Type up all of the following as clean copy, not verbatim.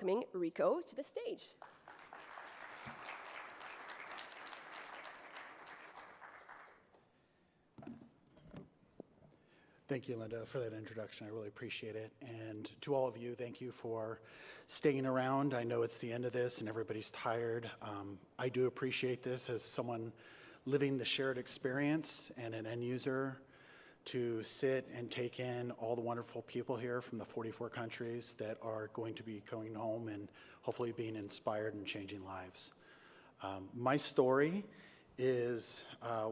welcoming Rico to the stage. Thank you, Linda, for that introduction. I really appreciate it. And to all of you, thank you for staying around. I know it's the end of this and everybody's tired. I do appreciate this as someone living the shared experience and an end user, to sit and take in all the wonderful people here from the 44 countries that are going to be going home and hopefully being inspired and changing lives. My story is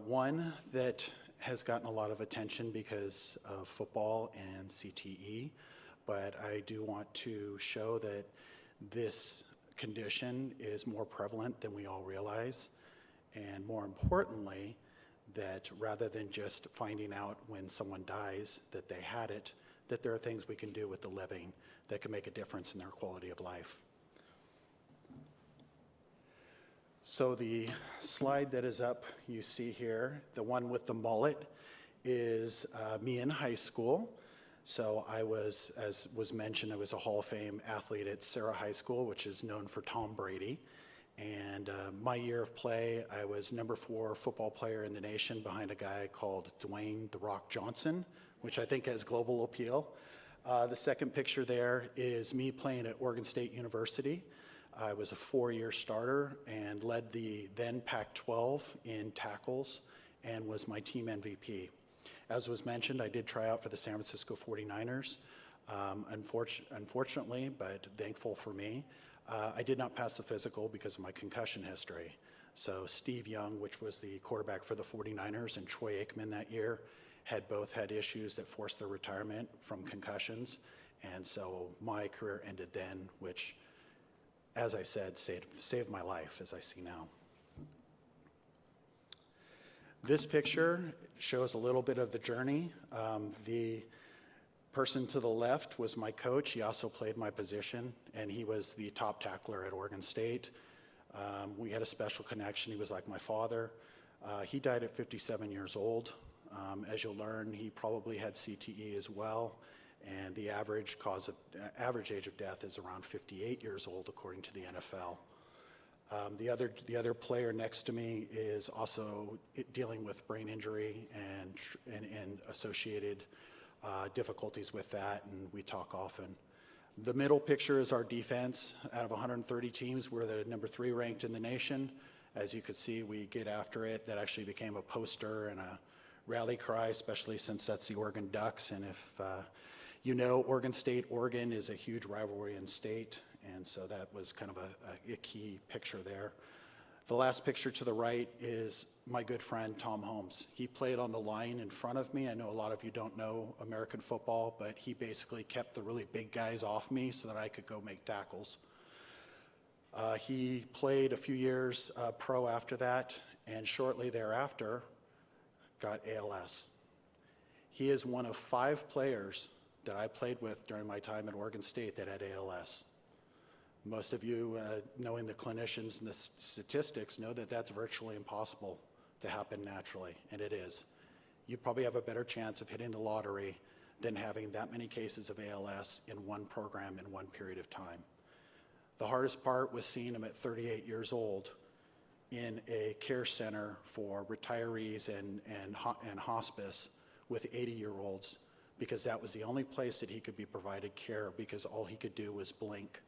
one that has gotten a lot of attention because of football and CTE, but I do want to show that this condition is more prevalent than we all realize, and more importantly, that rather than just finding out when someone dies that they had it, that there are things we can do with the living that can make a difference in their quality of life. So the slide that is up, you see here, the one with the mullet, is me in high school. So I was, as was mentioned, I was a Hall of Fame athlete at Sarah High School, which is known for Tom Brady. And my year of play, I was #4 football player in the nation behind a guy called Dwayne "The Rock" Johnson, which I think has global appeal. The second picture there is me playing at Oregon State University. I was a 4-year starter and led the then Pac-12 in tackles and was my team MVP. As was mentioned, I did try out for the San Francisco 49ers. Unfortunately, but thankful for me, I did not pass the physical because of my concussion history. So Steve Young, which was the quarterback for the 49ers, and Troy Aikman that year had both had issues that forced their retirement from concussions. And so my career ended then, which, as I said, saved my life, as I see now. This picture shows a little bit of the journey. The person to the left was my coach. He also played my position, and he was the top tackler at Oregon State. We had a special connection. He was like my father. He died at 57 years old. As you'll learn, he probably had CTE as well, and the average age of death is around 58 years old, according to the NFL. The other player next to me is also dealing with brain injury and associated difficulties with that, and we talk often. The middle picture is our defense. Out of 130 teams, we're the #3 ranked in the nation. As you can see, we get after it. That actually became a poster and a rally cry, especially since that's the Oregon Ducks. And if you know, Oregon State, Oregon is a huge rivalry in state, and so that was kind of a key picture there. The last picture to the right is my good friend, Tom Holmes. He played on the line in front of me. I know a lot of you don't know American football, but he basically kept the really big guys off me so that I could go make tackles. He played a few years pro after that, and shortly thereafter got ALS. He is one of 5 players that I played with during my time at Oregon State that had ALS. Most of you, knowing the clinicians and the statistics, know that that's virtually impossible to happen naturally, and it is. You probably have a better chance of hitting the lottery than having that many cases of ALS in one program in one period of time. The hardest part was seeing him at 38 years old in a care center for retirees and hospice with 80-year-olds, because that was the only place that he could be provided care, because all he could do was blink.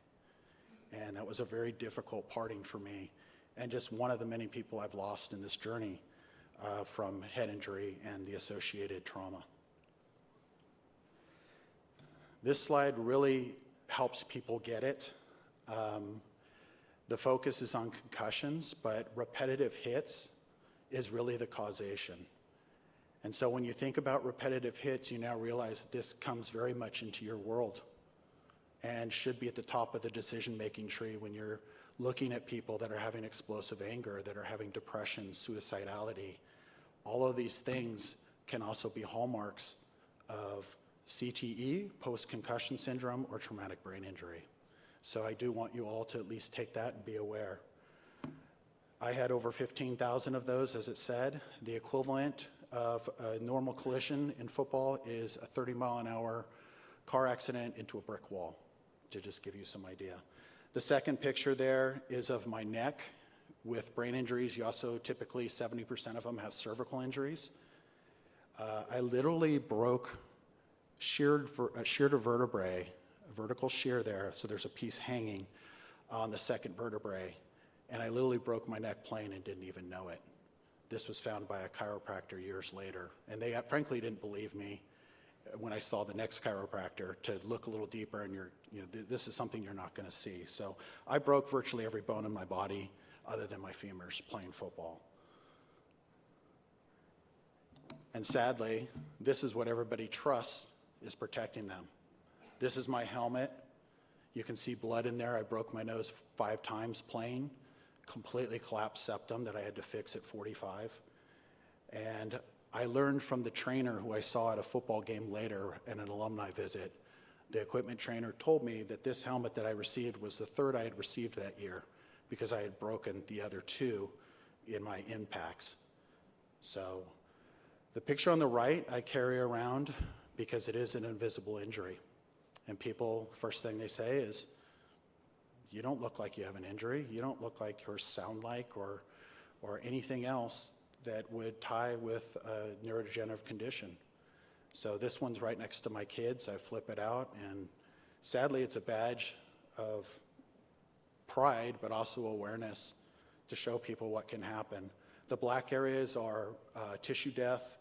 And that was a very difficult parting for me, and just one of the many people I've lost in this journey from head injury and the associated trauma. This slide really helps people get it. The focus is on concussions, but repetitive hits is really the causation. And so when you think about repetitive hits, you now realize that this comes very much into your world and should be at the top of the decision-making tree when you're looking at people that are having explosive anger, that are having depression, suicidality. All of these things can also be hallmarks of CTE, post-concussion syndrome, or traumatic brain injury. So I do want you all to at least take that and be aware. I had over 15,000 of those, as it said. The equivalent of a normal collision in football is a 30-mile-an-hour car accident into a brick wall, to just give you some idea. The second picture there is of my neck with brain injuries. You also typically, 70% of them have cervical injuries. I literally sheared a vertebrae, a vertical shear there, so there's a piece hanging on the second vertebrae, and I literally broke my neck plane and didn't even know it. This was found by a chiropractor years later, and they frankly didn't believe me when I saw the next chiropractor to look a little deeper, and this is something you're not going to see. So I broke virtually every bone in my body other than my femurs playing football. And sadly, this is what everybody trusts is protecting them. This is my helmet. You can see blood in there. I broke my nose 5 times playing, completely collapsed septum that I had to fix at 45. And I learned from the trainer who I saw at a football game later at an alumni visit. The equipment trainer told me that this helmet that I received was the 3rd I had received that year because I had broken the other 2 in my impacts. So the picture on the right I carry around because it is an invisible injury. And people, first thing they say is, you don't look like you have an injury. You don't look like or sound like or anything else that would tie with a neurodegenerative condition. So this one's right next to my kids. I flip it out, and sadly it's a badge of pride, but also awareness to show people what can happen. The black areas are tissue death.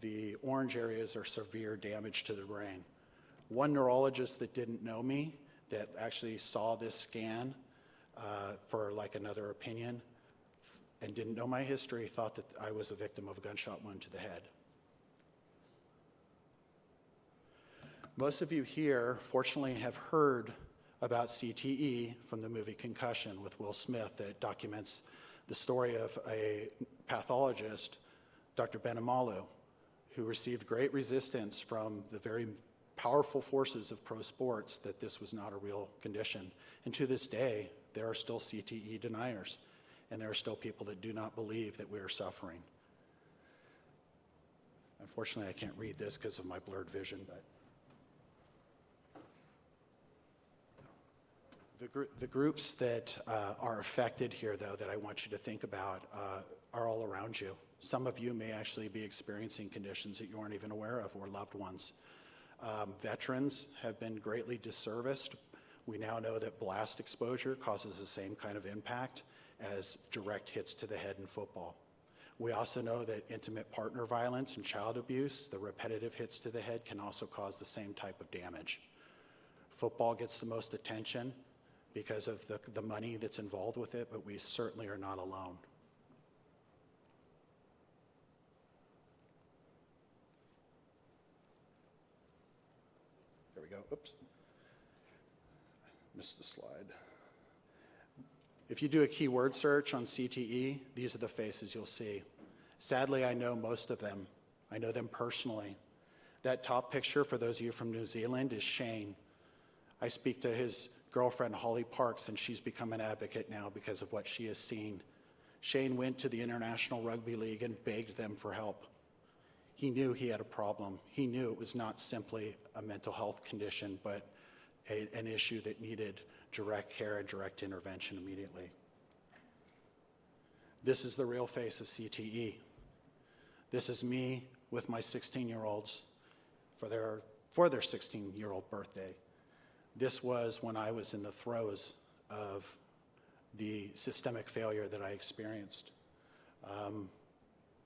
The orange areas are severe damage to the brain. One neurologist that didn't know me, that actually saw this scan for like another opinion and didn't know my history, thought that I was a victim of a gunshot wound to the head. Most of you here, fortunately, have heard about CTE from the movie Concussion with Will Smith that documents the story of a pathologist, Dr. Benamalu, who received great resistance from the very powerful forces of pro sports that this was not a real condition. And to this day, there are still CTE deniers, and there are still people that do not believe that we are suffering. Unfortunately, I can't read this because of my blurred vision, but the groups that are affected here, though, that I want you to think about are all around you. Some of you may actually be experiencing conditions that you aren't even aware of, or loved ones. Veterans have been greatly disserviced. We now know that blast exposure causes the same kind of impact as direct hits to the head in football. We also know that intimate partner violence and child abuse, the repetitive hits to the head, can also cause the same type of damage. Football gets the most attention because of the money that's involved with it, but we certainly are not alone. There we go. Oops. Missed the slide. If you do a keyword search on CTE, these are the faces you'll see. Sadly, I know most of them. I know them personally. That top picture, for those of you from New Zealand, is Shane. I speak to his girlfriend, Holly Parks, and she's become an advocate now because of what she has seen. Shane went to the International Rugby League and begged them for help. He knew he had a problem. He knew it was not simply a mental health condition, but an issue that needed direct care and direct intervention immediately. This is the real face of CTE. This is me with my 16-year-olds for their 16-year-old birthday. This was when I was in the throes of the systemic failure that I experienced.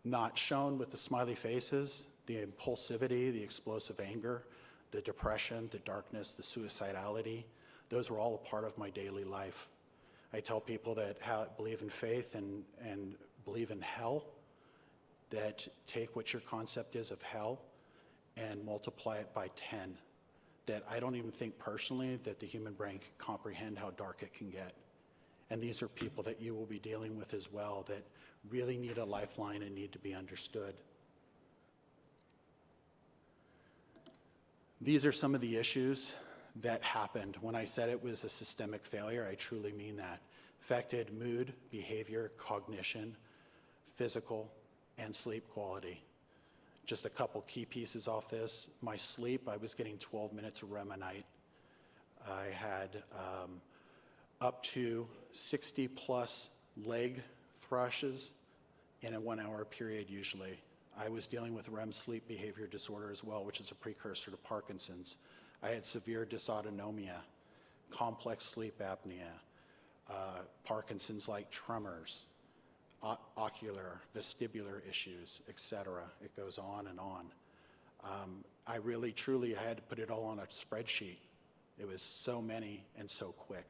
Not shown with the smiley faces, the impulsivity, the explosive anger, the depression, the darkness, the suicidality, those were all a part of my daily life. I tell people that believe in faith and believe in hell, that take what your concept is of hell and multiply it by 10. That I don't even think personally that the human brain can comprehend how dark it can get. And these are people that you will be dealing with as well that really need a lifeline and need to be understood. These are some of the issues that happened. When I said it was a systemic failure, I truly mean that. Affected mood, behavior, cognition, physical, and sleep quality. Just a couple key pieces off this. My sleep, I was getting 12 minutes of REM a night. I had up to 60 plus leg thrushes in a 1 hour period usually. I was dealing with REM sleep behavior disorder as well, which is a precursor to Parkinson's. I had severe dysautonomia, complex sleep apnea, Parkinson's-like tremors, ocular, vestibular issues, etc. It goes on and on. I really, truly had to put it all on a spreadsheet. It was so many and so quick.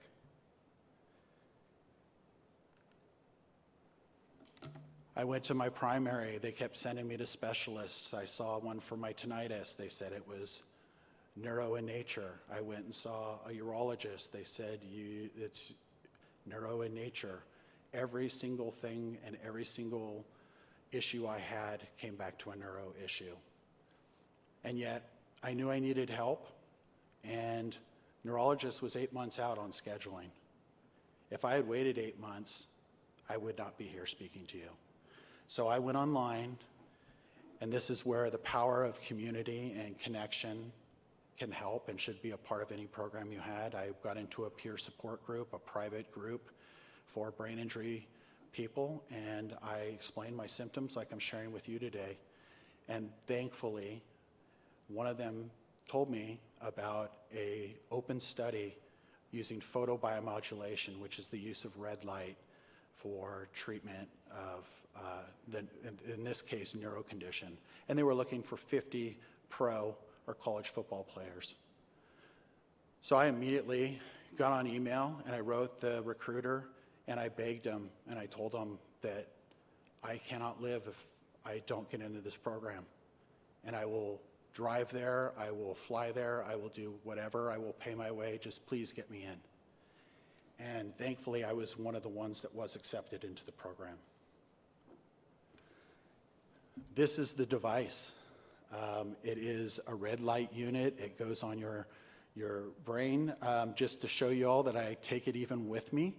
I went to my primary. They kept sending me to specialists. I saw one for my tinnitus. They said it was neuro in nature. I went and saw a urologist. They said it's neuro in nature. Every single thing and every single issue I had came back to a neuro issue. And yet, I knew I needed help, and neurologist was 8 months out on scheduling. If I had waited 8 months, I would not be here speaking to you. So I went online, and this is where the power of community and connection can help and should be a part of any program you had. I got into a peer support group, a private group for brain injury people, and I explained my symptoms like I'm sharing with you today. And thankfully, one of them told me about an open study using photobiomodulation, which is the use of red light for treatment of, in this case, neuro condition. And they were looking for 50 pro or college football players. So I immediately got on email and I wrote the recruiter and I begged him and I told him that I cannot live if I don't get into this program. And I will drive there, I will fly there, I will do whatever, I will pay my way, just please get me in. And thankfully, I was one of the ones that was accepted into the program. This is the device. It is a red light unit. It goes on your brain. Just to show you all that I take it even with me.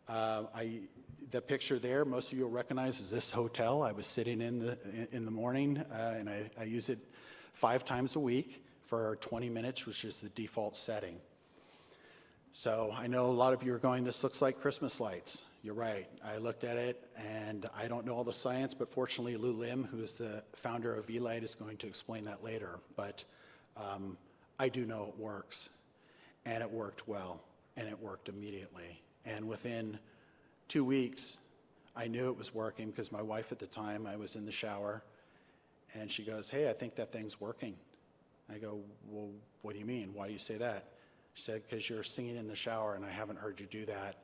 The picture there, most of you will recognize, is this hotel. I was sitting in the morning, and I use it 5 times a week for 20 minutes, which is the default setting. So I know a lot of you are going, this looks like Christmas lights. You're right. I looked at it, and I don't know all the science, but fortunately Lou Lim, who is the founder of Vielight, is going to explain that later. But I do know it works, and it worked well, and it worked immediately. And within 2 weeks, I knew it was working because my wife at the time, I was in the shower, and she goes, hey, I think that thing's working. I go, well, what do you mean? Why do you say that? She said, because you're singing in the shower, and I haven't heard you do that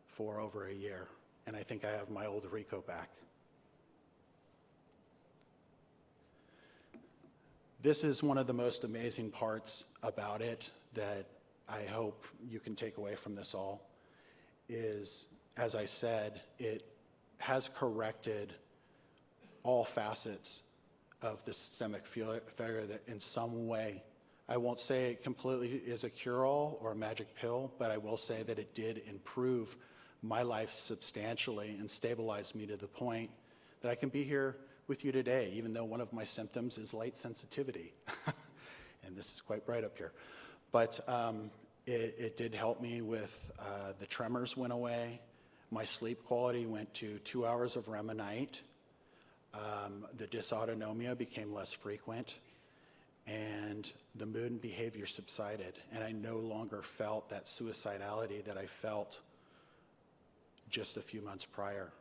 for over a year. And I think I have my old Rico back. This is one of the most amazing parts about it that I hope you can take away from this all is, as I said, it has corrected all facets of the systemic failure that in some way, I won't say it completely is a cure-all or a magic pill, but I will say that it did improve my life substantially and stabilize me to the point that I can be here with you today, even though one of my symptoms is light sensitivity. And this is quite bright up here. But it did help me with the tremors went away. My sleep quality went to 2 hours of REM a night. The dysautonomia became less frequent, and the mood and behavior subsided, and I no longer felt that suicidality that I felt just a few months prior.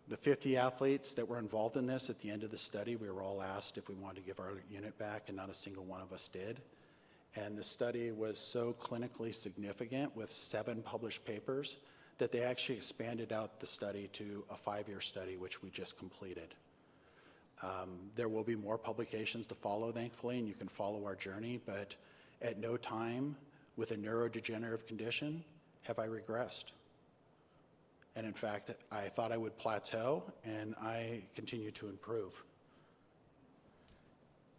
The 50 athletes that were involved in this, at the end of the study, we were all asked if we wanted to give our unit back, and not a single one of us did. And the study was so clinically significant with 7 published papers that they actually expanded out the study to a 5-year study, which we just completed. There will be more publications to follow, thankfully, and you can follow our journey, but at no time with a neurodegenerative condition have I regressed. And in fact, I thought I would plateau, and I continue to improve.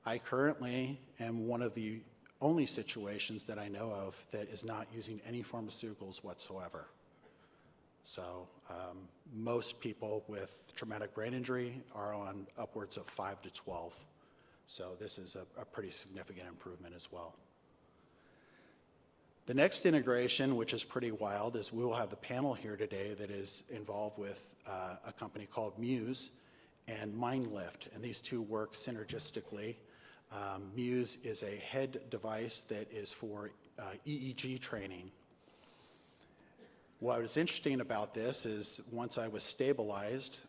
I currently am one of the only situations that I know of that is not using any pharmaceuticals whatsoever. So most people with traumatic brain injury are on upwards of 5 to 12. So this is a pretty significant improvement as well. The next integration, which is pretty wild, is we will have the panel here today that is involved with a company called Muse and MindLift, and these two work synergistically. Muse is a head device that is for EEG training. What was interesting about this is once I was stabilized,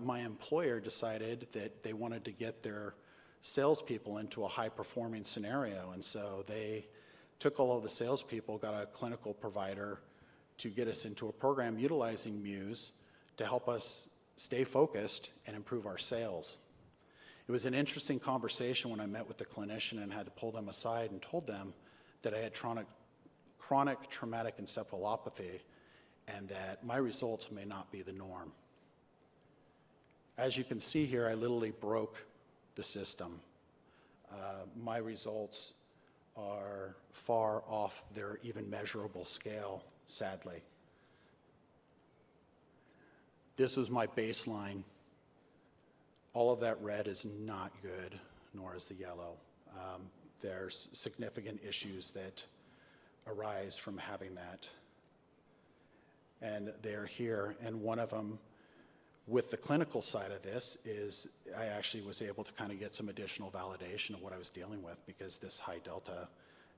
my employer decided that they wanted to get their salespeople into a high-performing scenario, and so they took all of the salespeople, got a clinical provider to get us into a program utilizing Muse to help us stay focused and improve our sales. It was an interesting conversation when I met with the clinician and had to pull them aside and told them that I had chronic traumatic encephalopathy and that my results may not be the norm. As you can see here, I literally broke the system. My results are far off their even measurable scale, sadly. This was my baseline. All of that red is not good, nor is the yellow. There's significant issues that arise from having that. And they're here, and one of them with the clinical side of this is I actually was able to kind of get some additional validation of what I was dealing with, because this high delta,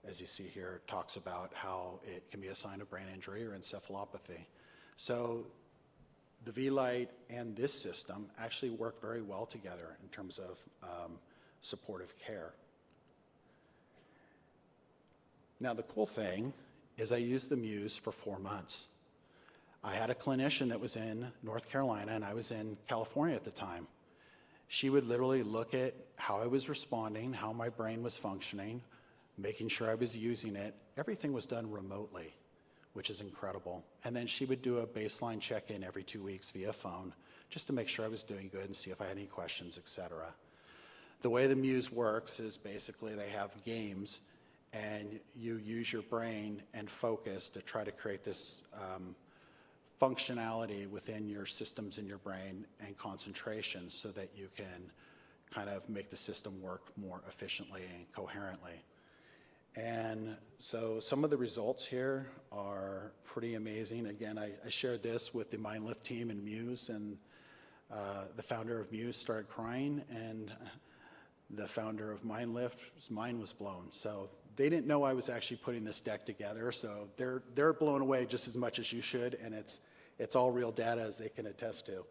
as you see here, talks about how it can be a sign of brain injury or encephalopathy. So the Vielight and this system actually work very well together in terms of supportive care. Now the cool thing is I used the Muse for 4 months. I had a clinician that was in North Carolina and I was in California at the time. She would literally look at how I was responding, how my brain was functioning, making sure I was using it. Everything was done remotely, which is incredible. And then she would do a baseline check-in every 2 weeks via phone just to make sure I was doing good and see if I had any questions, etc. The way the Muse works is basically they have games and you use your brain and focus to try to create this functionality within your systems in your brain and concentration so that you can kind of make the system work more efficiently and coherently. And so some of the results here are pretty amazing. Again, I shared this with the MindLift team and Muse, and the founder of Muse started crying, and the founder of MindLift's mind was blown. So they didn't know I was actually putting this deck together, so they're blown away just as much as you should, and it's all real data, as they can attest to.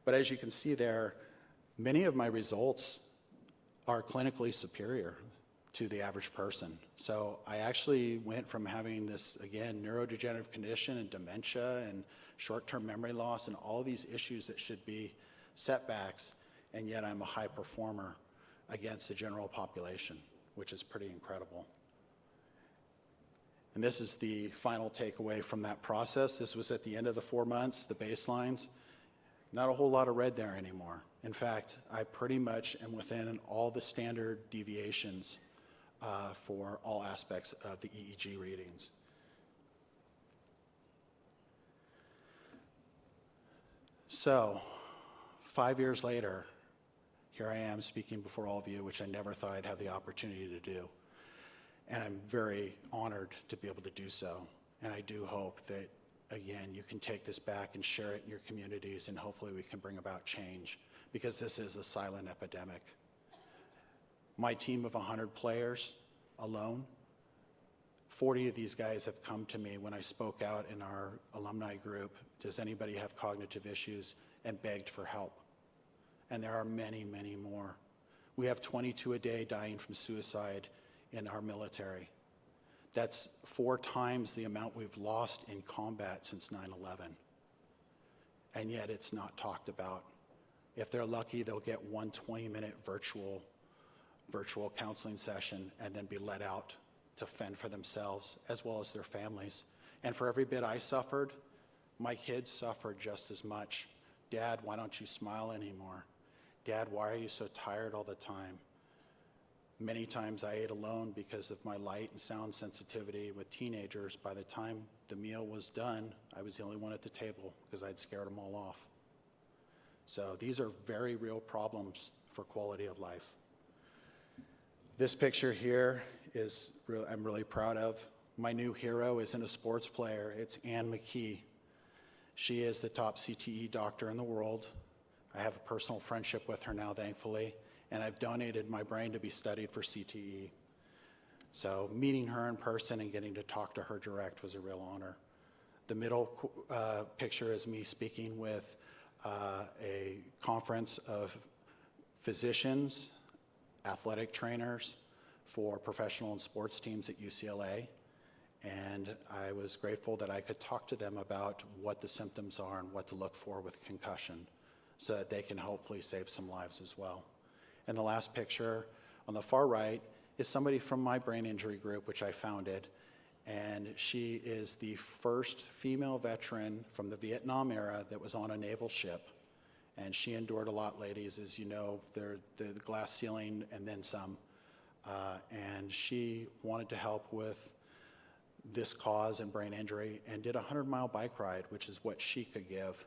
But as you can see there, many of my results are clinically superior to the average person. So I actually went from having this, again, neurodegenerative condition and dementia and short-term memory loss and all these issues that should be setbacks, and yet I'm a high performer against the general population, which is pretty incredible. And this is the final takeaway from that process. This was at the end of the 4 months, the baselines. Not a whole lot of red there anymore. In fact, I pretty much am within all the standard deviations for all aspects of the EEG readings. So, 5 years later, here I am speaking before all of you, which I never thought I'd have the opportunity to do. And I'm very honored to be able to do so. And I do hope that, again, you can take this back and share it in your communities, and hopefully we can bring about change, because this is a silent epidemic. My team of 100 players alone, 40 of these guys have come to me when I spoke out in our alumni group, does anybody have cognitive issues, and begged for help. And there are many, many more. We have 22 a day dying from suicide in our military. That's 4 times the amount we've lost in combat since 9/11. And yet it's not talked about. If they're lucky, they'll get one 20-minute virtual counseling session and then be let out to fend for themselves as well as their families. And for every bit I suffered, my kids suffered just as much. Dad, why don't you smile anymore? Dad, why are you so tired all the time? Many times I ate alone because of my light and sound sensitivity with teenagers. By the time the meal was done, I was the only one at the table because I'd scared them all off. So these are very real problems for quality of life. This picture here is I'm really proud of. My new hero isn't a sports player, it's Ann McKee. She is the top CTE doctor in the world. I have a personal friendship with her now, thankfully, and I've donated my brain to be studied for CTE. So meeting her in person and getting to talk to her direct was a real honor. The middle picture is me speaking with a conference of physicians, athletic trainers for professional and sports teams at UCLA. And I was grateful that I could talk to them about what the symptoms are and what to look for with concussion so that they can hopefully save some lives as well. And the last picture on the far right is somebody from my brain injury group, which I founded. And she is the first female veteran from the Vietnam era that was on a naval ship. And she endured a lot, ladies, as you know, the glass ceiling and then some. And she wanted to help with this cause and brain injury and did a 100-mile bike ride, which is what she could give,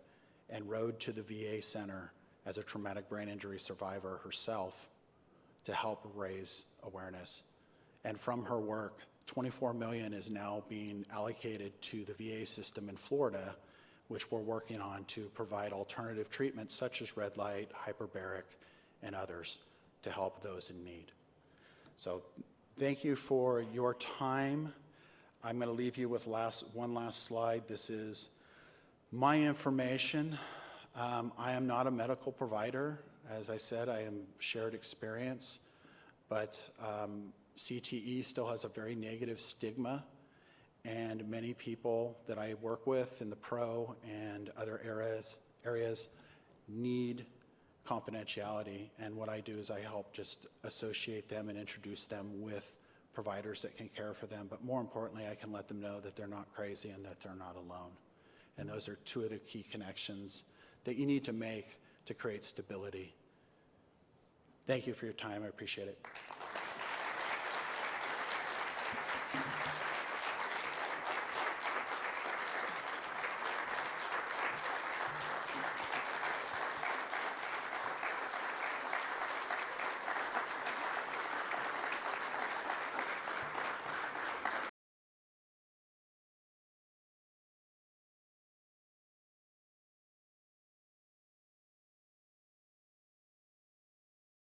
and rode to the VA center as a traumatic brain injury survivor herself to help raise awareness. And from her work, $24 million is now being allocated to the VA system in Florida, which we're working on to provide alternative treatments such as red light, hyperbaric, and others to help those in need. So thank you for your time. I'm going to leave you with one last slide. This is my information. I am not a medical provider. As I said, I am shared experience, but CTE still has a very negative stigma, and many people that I work with in the pro and other areas need confidentiality, and what I do is I help just associate them and introduce them with providers that can care for them, but more importantly, I can let them know that they're not crazy and that they're not alone. And those are two of the key connections that you need to make to create stability. Thank you for your time. I appreciate it.